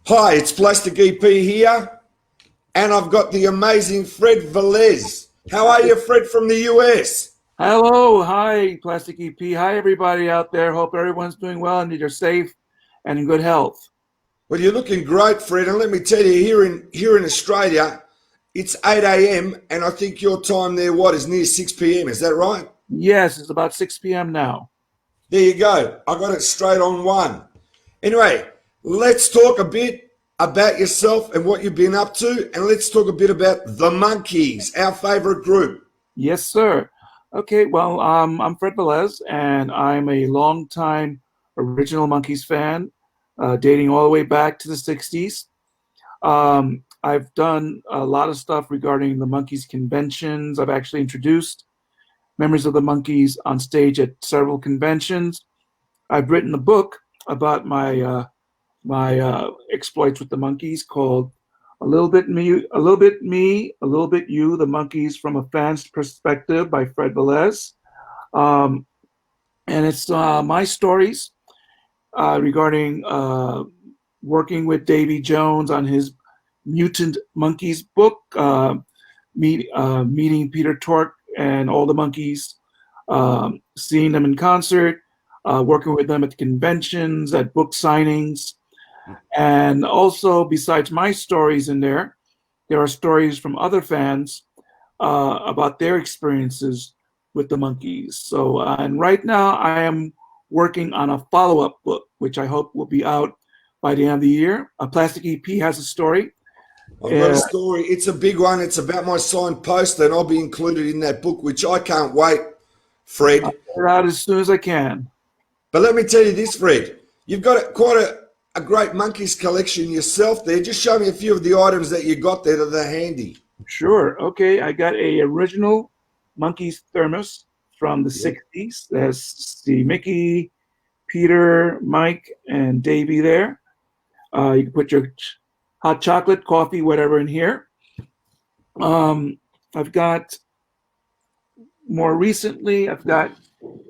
Hi, it's Plastic EP here, and I've got the amazing Fred Velez. How are you, Fred, from the US? Hello, hi, Plastic EP. Hi, everybody out there. Hope everyone's doing well and that you're safe and in good health. Well, you're looking great, Fred, and let me tell you, here in Australia, it's 8 a.m., and I think your time there, is near 6 p.m., is that right? Yes, it's about 6 p.m. now. There you go. I got it straight on one. Anyway, let's talk a bit about yourself and what you've been up to, and let's talk a bit about the Monkees, our favorite group. Yes, sir. Okay, well, I'm Fred Velez, and I'm a longtime original Monkees fan, dating all the way back to the 60s. I've done a lot of stuff regarding the Monkees conventions. I've actually introduced members of the Monkees on stage at several conventions. I've written a book about my exploits with the Monkees called "A Little Bit Me, a Little Bit Me, a Little Bit You: The Monkees from a Fan's Perspective" by Fred Velez, um, and it's my stories regarding working with Davy Jones on his Mutant Monkees book, meeting Peter Tork and all the Monkees, seeing them in concert, working with them at conventions, at book signings. And also, besides my stories in there are stories from other fans about their experiences with the Monkees. So, and right now I am working on a follow-up book, which I hope will be out by the end of the year. A Plastic EP has a story. I've got a story. It's a big one. It's about my signed poster, and I'll be included in that book, which I can't wait, Fred. I'll get it out as soon as I can. But let me tell you this, Fred. You've got quite a great Monkees collection yourself there. Just show me a few of the items that you got there that are handy. Sure. Okay. I got a original Monkees thermos from the 60s. There's the Mickey, Peter, Mike, and Davy there. You can put your hot chocolate, coffee, whatever in here. I've got more recently, I've got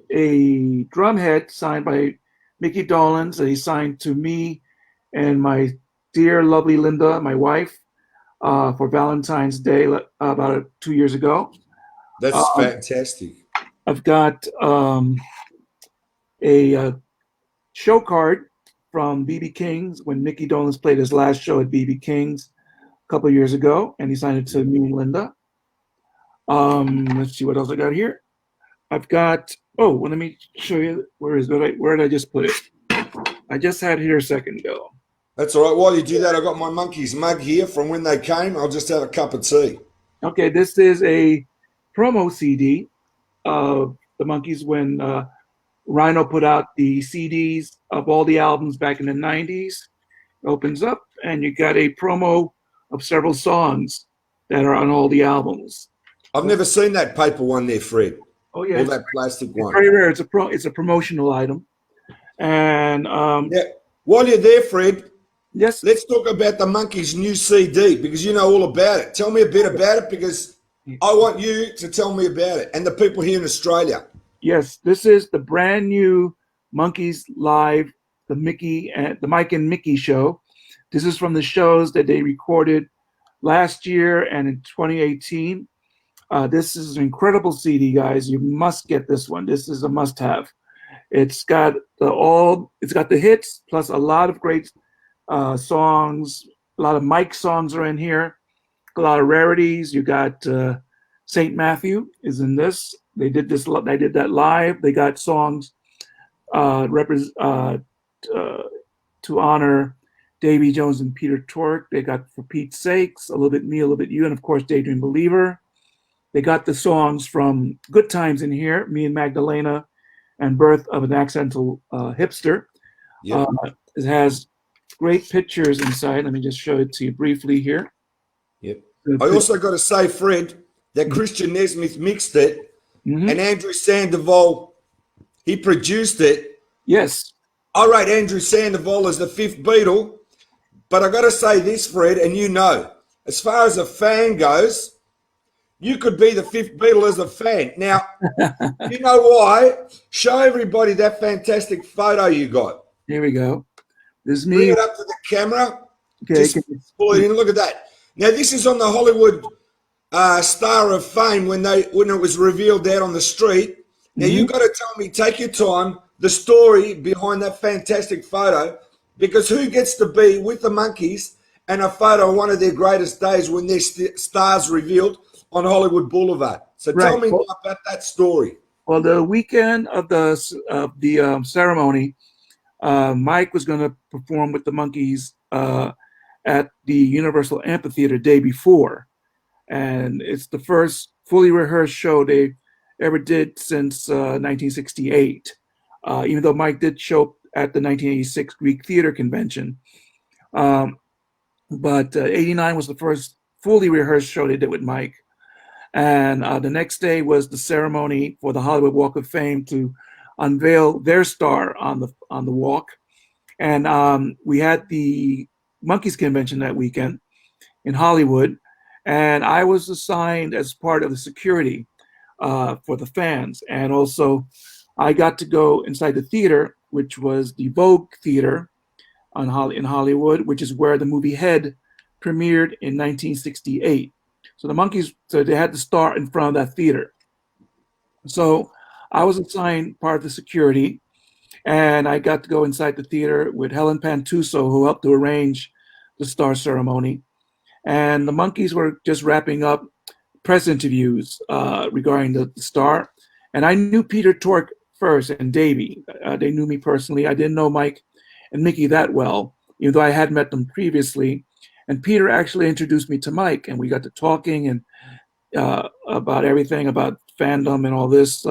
a drum head signed by Mickey Dolenz that he signed to me and my dear, lovely Linda, my wife, for Valentine's Day about 2 years ago. That's fantastic. I've got a show card from BB King's when Mickey Dolenz played his last show at BB King's a couple of years ago, and he signed it to me and Linda. Let's see what else I got here. I've got, well, let me show you, where did I just put it? I just had it here a second ago. That's all right. While you do that, I got my Monkees mug here from when they came. I'll just have a cup of tea. Okay, this is a promo CD of the Monkees when Rhino put out the CDs of all the albums back in the 90s. It opens up, and you got a promo of several songs that are on all the albums. I've never seen that paper one there, Fred. Oh yeah, or that plastic one. Very rare. It's a promotional item. And yeah. While you're there, Fred, yes, let's talk about the Monkees' new CD because you know all about it. Tell me a bit about it because I want you to tell me about it and the people here in Australia. Yes, this is the brand new Monkees Live, the Mike and Mickey show. This is from the shows that they recorded last year and in 2018. This is an incredible CD, guys. You must get this one. This is a must-have. It's got the hits plus a lot of great songs. A lot of Mike songs are in here. A lot of rarities. You got St. Matthew is in this. They did that live. They got songs to honor Davy Jones and Peter Tork. They got For Pete's Sakes, A Little Bit Me, A Little Bit You, and of course Daydream Believer. They got the songs from Good Times in here, Me and Magdalena, and Birth of an Accidental Hipster. Yep. It has great pictures inside. Let me just show it to you briefly here. Yep. I also got to say, Fred, that Christian Nesmith mixed it, and Andrew Sandoval, he produced it. Yes. I rate Andrew Sandoval as the fifth Beatle, but I got to say this, Fred, and you know, as far as a fan goes, you could be the fifth Beatle as a fan. Now, you know why? Show everybody that fantastic photo you got. Here we go. This is me. Bring it up to the camera. Okay. Just pull it in. Look at that. Now this is on the Hollywood Star of Fame when it was revealed out on the street. Now you got to tell me, take your time, the story behind that fantastic photo, because who gets to be with the Monkees and a photo of one of their greatest days when their stars revealed on Hollywood Boulevard? So tell Right. me now about that story. Well, the weekend of the ceremony, Mike was going to perform with the Monkees at the Universal Amphitheater day before, and it's the first fully rehearsed show they ever did since 1968. Even though Mike did show up at the 1986 Greek Theater Convention, but '89 was the first fully rehearsed show they did with Mike. And the next day was the ceremony for the Hollywood Walk of Fame to unveil their star on the walk. And we had the Monkees convention that weekend in Hollywood, and I was assigned as part of the security for the fans. And also, I got to go inside the theater, which was the Vogue Theater in Hollywood, which is where the movie Head premiered in 1968. So the Monkees, so they had to start in front of that theater. So I was assigned part of the security, and I got to go inside the theater with Helen Pantuso, who helped to arrange the star ceremony. And the Monkees were just wrapping up press interviews regarding the star. And I knew Peter Tork first and Davey. They knew me personally. I didn't know Mike and Mickey that well, even though I had met them previously. And Peter actually introduced me to Mike, and we got to talking and about everything, about fandom and all this.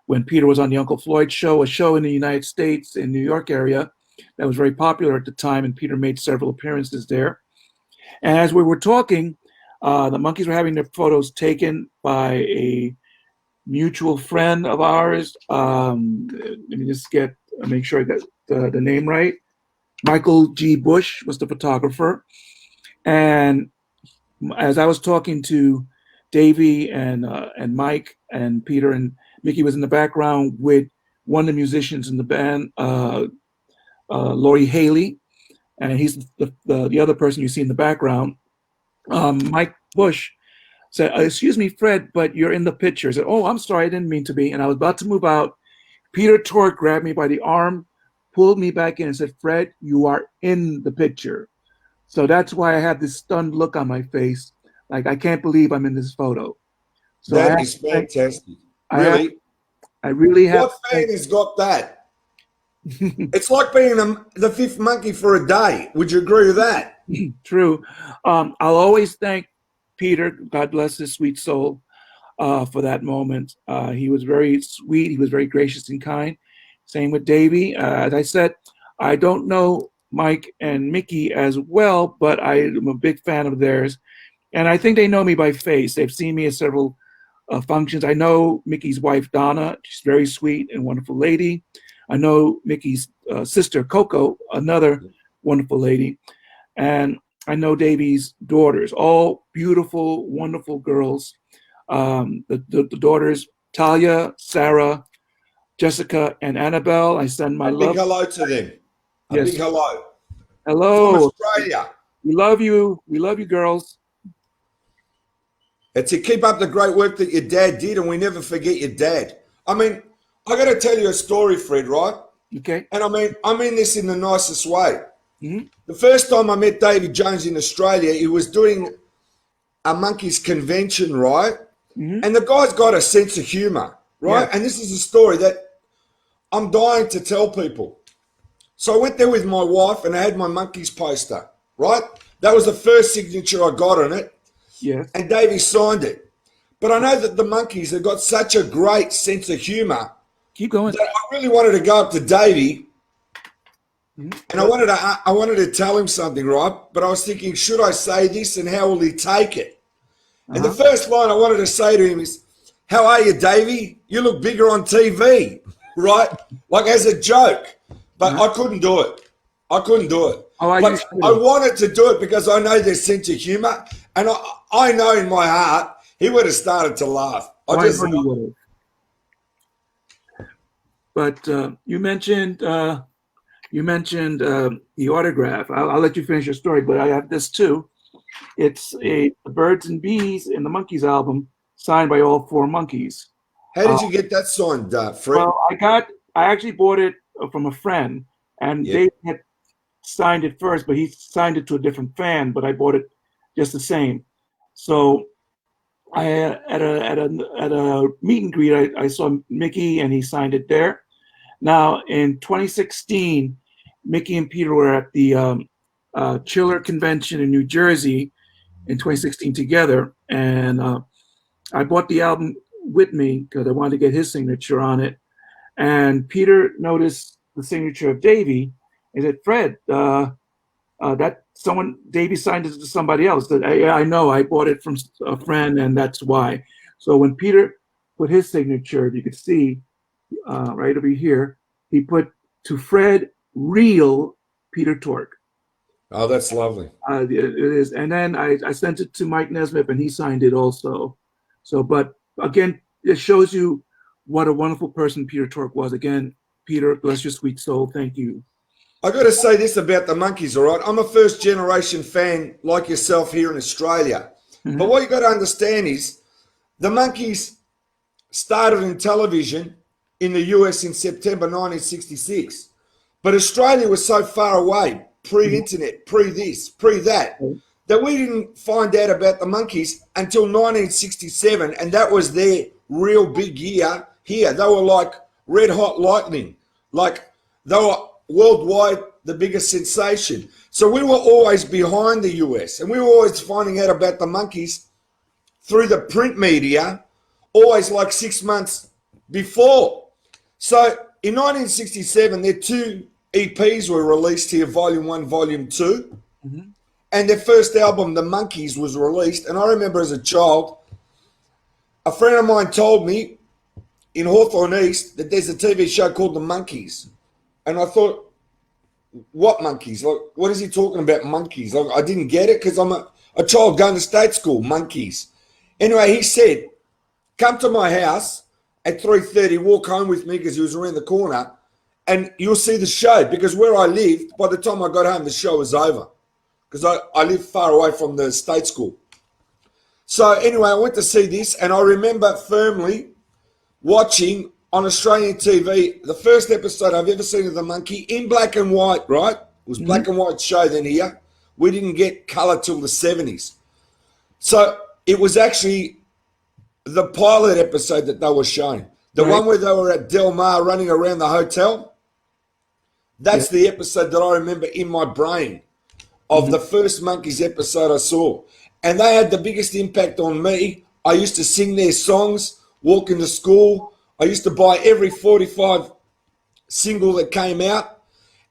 When Peter was on the Uncle Floyd show, a show in the United States, in New York area, that was very popular at the time, and Peter made several appearances there. And as we were talking, the Monkees were having their photos taken by a mutual friend of ours. Let me just make sure I got the name right. Michael G. Bush was the photographer. And as I was talking to Davey and Mike and Peter, and Mickey was in the background with one of the musicians in the band, Laurie Haley, and he's the other person you see in the background. Mike Bush said, "Excuse me, Fred, but you're in the picture." I said, "Oh, I'm sorry, I didn't mean to be." And I was about to move out. Peter Tork grabbed me by the arm, pulled me back in, and said, "Fred, you are in the picture." So that's why I have this stunned look on my face, like I can't believe I'm in this photo. So That is fantastic. Really? I really have. What fan has got that? It's like being the fifth monkey for a day. Would you agree with that? True. I'll always thank Peter, God bless his sweet soul, for that moment. He was very sweet. He was very gracious and kind. Same with Davey. As I said, I don't know Mike and Mickey as well, but I'm a big fan of theirs. And I think they know me by face. They've seen me at several functions. I know Mickey's wife, Donna. She's very sweet and wonderful lady. I know Mickey's sister, Coco, another wonderful lady. And I know Davey's daughters, all beautiful, wonderful girls. The daughters, Talia, Sarah, Jessica, and Annabelle. I send my love. Big hello to them. A Yes. big hello. Hello. From Australia. We love you. We love you, girls. And to keep up the great work that your dad did, and we never forget your dad. I mean, I got to tell you a story, Fred, right? Okay. And I mean this in the nicest way. Mm-hmm. The first time I met David Jones in Australia, he was doing a Monkees convention, right? Mm-hmm. And the guy's got a sense of humor, right? Yeah. And this is a story that I'm dying to tell people. So I went there with my wife and I had my Monkees poster, right? That was the first signature I got on it. Yes. And Davey signed it. But I know that the Monkees have got such a great sense of humor. Keep going. That I really wanted to go up to Davey, and I wanted to tell him something, right? But I was thinking, should I say this, and how will he take it? And the first line I wanted to say to him is, "How are you, Davey? You look bigger on TV," right? Like as a joke. But I couldn't do it. I couldn't do it. Oh, but I wanted to do it because I know their sense of humor, and I know in my heart he would have started to laugh. But you mentioned You mentioned the autograph. I'll let you finish your story, but I have this too. It's a Birds and Bees in the Monkees album, signed by all four Monkees. How did you get that signed, Fred? Well, I actually bought it from a friend, and Yeah. they had signed it first, but he signed it to a different fan, but I bought it just the same. So I at a meet and greet, I saw Mickey, and he signed it there. Now in 2016, Mickey and Peter were at the Chiller convention in New Jersey in 2016 together, and I bought the album with me because I wanted to get his signature on it. And Peter noticed the signature of Davey. He said, "Fred, that someone Davey signed it to somebody else." That I know, I bought it from a friend, and that's why. So when Peter put his signature, you could see right over here, he put to Fred, real Peter Tork. Oh, that's lovely. It is, and then I sent it to Mike Nesmith, and he signed it also. So, but again, it shows you what a wonderful person Peter Tork was. Again, Peter, bless your sweet soul. Thank you. I got to say this about the Monkees, all right? I'm a first generation fan like yourself here in Australia. Mm-hmm. But what you got to understand is the Monkees started in television in the US in September 1966. But Australia was so far away, pre-internet, pre-this, pre-that, that we didn't find out about the Monkees until 1967, and that was their real big year here. They were like red hot lightning. Like they were worldwide the biggest sensation. So we were always behind the US, and we were always finding out about the Monkees through the print media, always like 6 months before. So in 1967, their two EPs were released here, Volume 1, Volume 2. Mm-hmm. And their first album, The Monkees, was released. And I remember as a child, a friend of mine told me in Hawthorne East that there's a TV show called The Monkees. And I thought, what monkeys? Like, what is he talking about, monkeys? Like, I didn't get it because I'm a child going to state school, monkeys. Anyway, he said, come to my house at 3:30, walk home with me because he was around the corner, and you'll see the show. Because where I lived, by the time I got home, the show was over because I lived far away from the state school. So anyway, I went to see this, and I remember firmly watching on Australian TV the first episode I've ever seen of The Monkey in black and white, right? It was black and white show then here. We didn't get colour till the 70s. So it was actually the pilot episode that they were showing. The one where they were at Del Mar running around the hotel. That's the episode that I remember in my brain of the first Monkees episode I saw. And they had the biggest impact on me. I used to sing their songs, walk into school. I used to buy every 45 single that came out.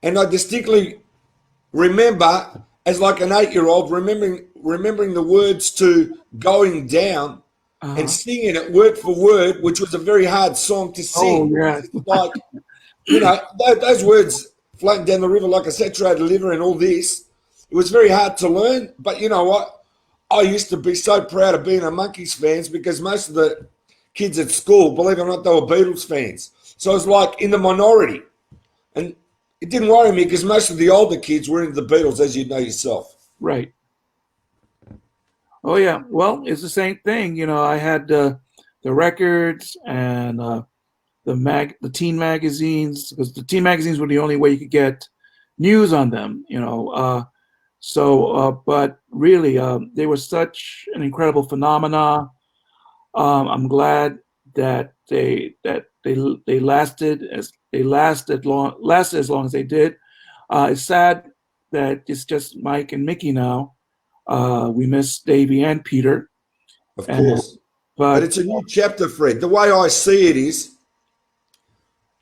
And I distinctly remember, as like an 8-year-old, remembering the words to Going Down and singing it word for word, which was a very hard song to sing. Oh, yeah. Like, you know, those words floating down the river like a saturated liver and all this, it was very hard to learn. But you know what? I used to be so proud of being a Monkees fans because most of the kids at school, believe it or not, they were Beatles fans. So I was like in the minority. And it didn't worry me because most of the older kids were into the Beatles, as you know yourself. Right. Oh yeah. Well, it's the same thing. You know, I had the records and the teen magazines, because the teen magazines were the only way you could get news on them. You know, but really, they were such an incredible phenomena. I'm glad that they lasted as long as they did. It's sad that it's just Mike and Mickey now. We miss Davey and Peter. Of course. But it's a new chapter, Fred. The way I see it is,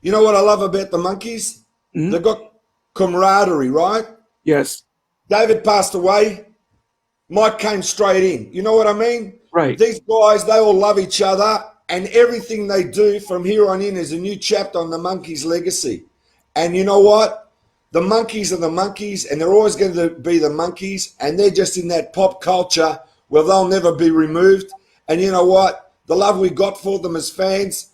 you know what I love about the Monkees? Mm-hmm. They've got camaraderie, right? Yes. David passed away. Mike came straight in. You know what I mean? Right. These guys, they all love each other, and everything they do from here on in is a new chapter on the Monkees' legacy. And you know what? The Monkees are the Monkees, and they're always going to be the Monkees, and they're just in that pop culture where they'll never be removed. And you know what? The love we got for them as fans,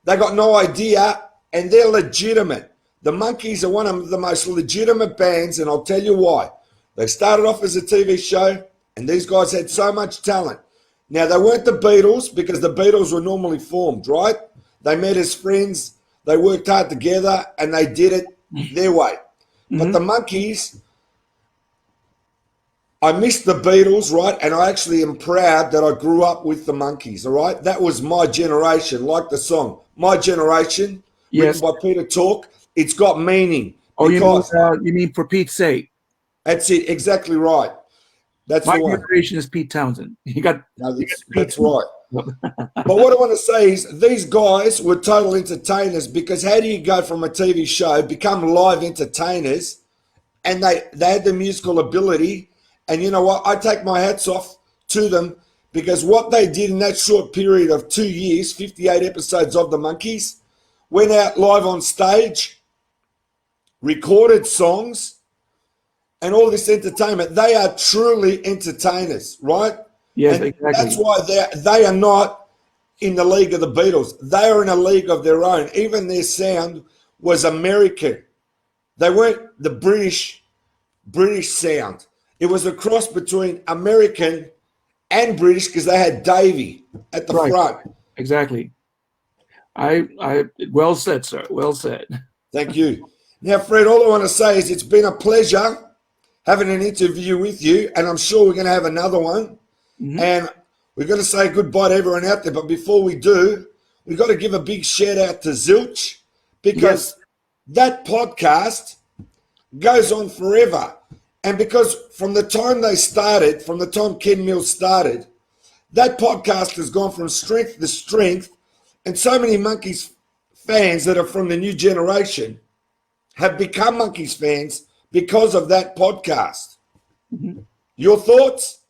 they got no idea, and they're legitimate. The Monkees are one of the most legitimate bands, and I'll tell you why. They started off as a TV show, and these guys had so much talent. Now, they weren't the Beatles because the Beatles were normally formed, right? They met as friends, they worked hard together, and they did it their way. But the Monkees, I miss the Beatles, right? And I actually am proud that I grew up with the Monkees, all right? That was my generation, like the song. My Generation, Yes. written by Peter Tork. It's got meaning. Oh, Because you mean For Pete's Sake? that's it, exactly right. That's My the one. generation is Pete Townsend. No, that's right. But what I want to say is these guys were total entertainers, because how do you go from a TV show, become live entertainers, and they had the musical ability, and you know what? I take my hats off to them, because what they did in that short period of 2 years, 58 episodes of the Monkees, went out live on stage, recorded songs, and all this entertainment. They are truly entertainers, right? Yes, And exactly. that's why they are not in the league of the Beatles. They are in a league of their own. Even their sound was American. They weren't the British sound. It was a cross between American and British, because they had Davey at the Right. front. Exactly. I well said, sir. Well said. Thank you. Now, Fred, all I want to say is it's been a pleasure having an interview with you, and I'm sure we're going to have another one. And we're going to say goodbye to everyone out there. But before we do, we've got to give a big shout out to Zilch, because that podcast goes on forever. And because from the time they started, from the time Ken Mills started, that podcast has gone from strength to strength. And so many Monkees fans that are from the new generation have become Monkees fans because of that podcast. Your thoughts?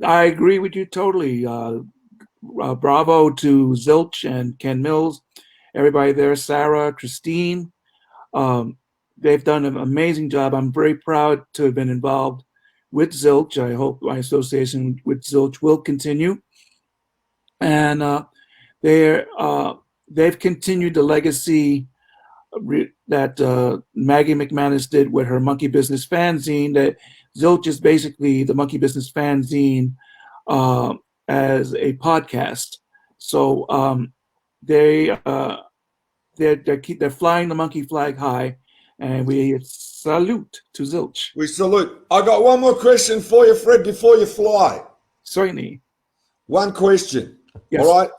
I agree with you totally. Bravo to Zilch and Ken Mills, everybody there, Sarah, Christine. They've done an amazing job. I'm very proud to have been involved with Zilch. I hope my association with Zilch will continue. And they've continued the legacy that Maggie McManus did with her Monkey Business fanzine. That Zilch is basically the Monkey Business fanzine as a podcast. So they're flying the monkey flag high, and we salute to Zilch. We salute. I got one more question for you, Fred, before you fly. Certainly. One question. Yes. All right.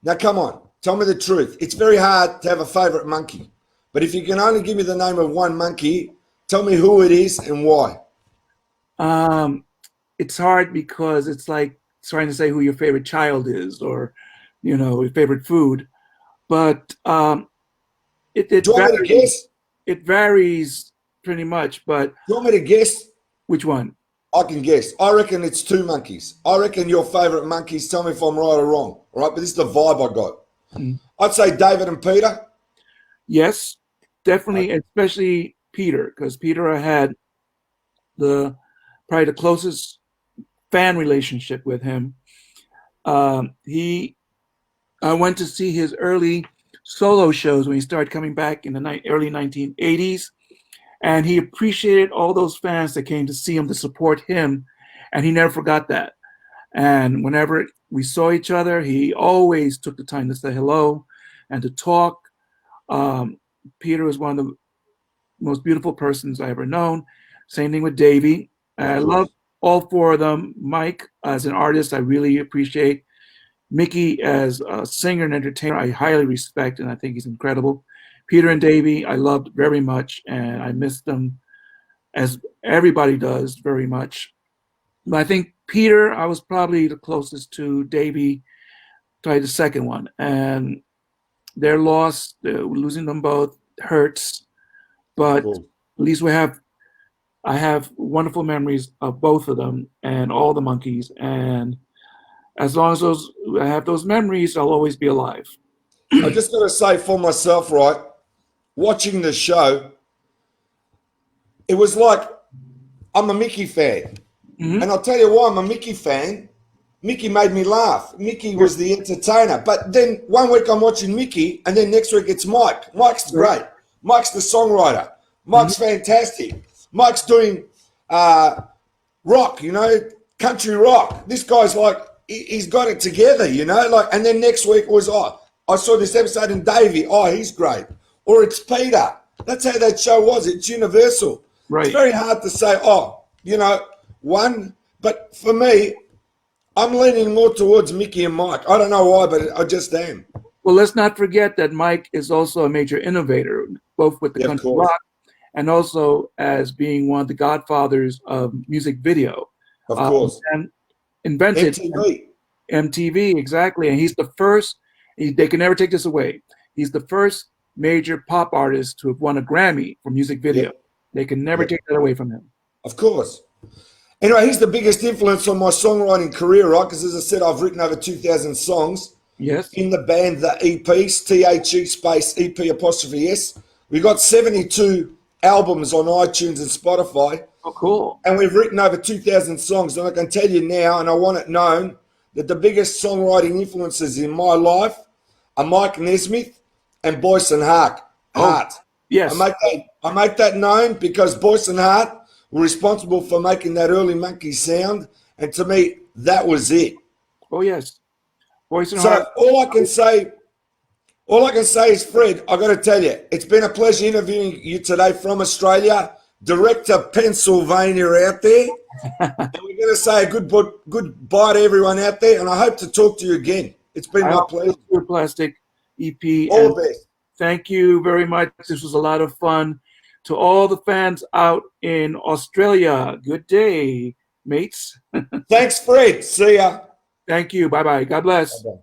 Now, come on. Tell me the truth. It's very hard to have a favorite monkey. But if you can only give me the name of one monkey, tell me who it is and why. It's hard because it's like trying to say who your favorite child is, or your favorite food. But it Do you want me to guess? It varies pretty much. But Do you want me to guess? which one? I can guess. I reckon it's two monkeys. I reckon your favorite monkeys. Tell me if I'm right or wrong. All right, but this is the vibe I got. I'd say David and Peter. Yes, definitely, especially Peter, because Peter I had probably the closest fan relationship with him. I went to see his early solo shows when he started coming back in the early 1980s, and he appreciated all those fans that came to see him, to support him, and he never forgot that. And whenever we saw each other, he always took the time to say hello and to talk. Peter was one of the most beautiful persons I ever known. Same thing with Davey. I love all four of them. Mike, as an artist, I really appreciate. Mickey, as a singer and entertainer, I highly respect, and I think he's incredible. Peter and Davey, I loved very much, and I miss them, as everybody does, very much. But I think Peter, I was probably the closest to. Davey, probably the second one. And their loss, losing them both, hurts. But at least I have wonderful memories of both of them and all the Monkees. And as long as I have those memories, I'll always be alive. I just got to say for myself, right, watching the show, it was like I'm a Mickey fan. And I'll tell you why I'm a Mickey fan. Mickey made me laugh. Mickey was the entertainer. But then one week I'm watching Mickey, and then next week it's Mike. Mike's great. Mike's the songwriter. Mike's Mm-hmm. fantastic. Mike's doing rock, you know, country rock. This guy's like, he's got it together, you know, like, and then next week was, oh, I saw this episode in Davey. Oh, he's great. Or it's Peter. That's how that show was. It's universal. Right. It's very hard to say, oh, you know, one. But for me, I'm leaning more towards Mickey and Mike. I don't know why, but I just am. Well, let's not forget that Mike is also a major innovator, both with the country rock and also as being one of the godfathers of music video. Of course. And invented MTV, exactly. And he's the first, they can never take this away. He's the first major pop artist to have won a Grammy for music video. Yep. They can never take that away from him. Of course. Anyway, he's the biggest influence on my songwriting career, right? Because as I said, I've written over 2,000 songs. Yes. In the band, the EPs, THE space EP apostrophe S. We got 72 albums on iTunes and Spotify. Oh, cool. And we've written over 2,000 songs. And I can tell you now, and I want it known, that the biggest songwriting influences in my life are Mike Nesmith and Boyce and Hart. Yes. I make that known because Boyce and Hart were responsible for making that early Monkees sound. And to me, that was it. Oh, yes. Boyce and so Hart. all I can say is, Fred, I got to tell you, it's been a pleasure interviewing you today from Australia, direct to Pennsylvania out there. And we're going to say a goodbye to everyone out there, and I hope to talk to you again. It's been my pleasure. Your Plastic EP. All the best. Thank you very much. This was a lot of fun. To all the fans out in Australia, good day, mates. Thanks, Fred. See ya. Thank you. Bye-bye. God bless. Bye-bye.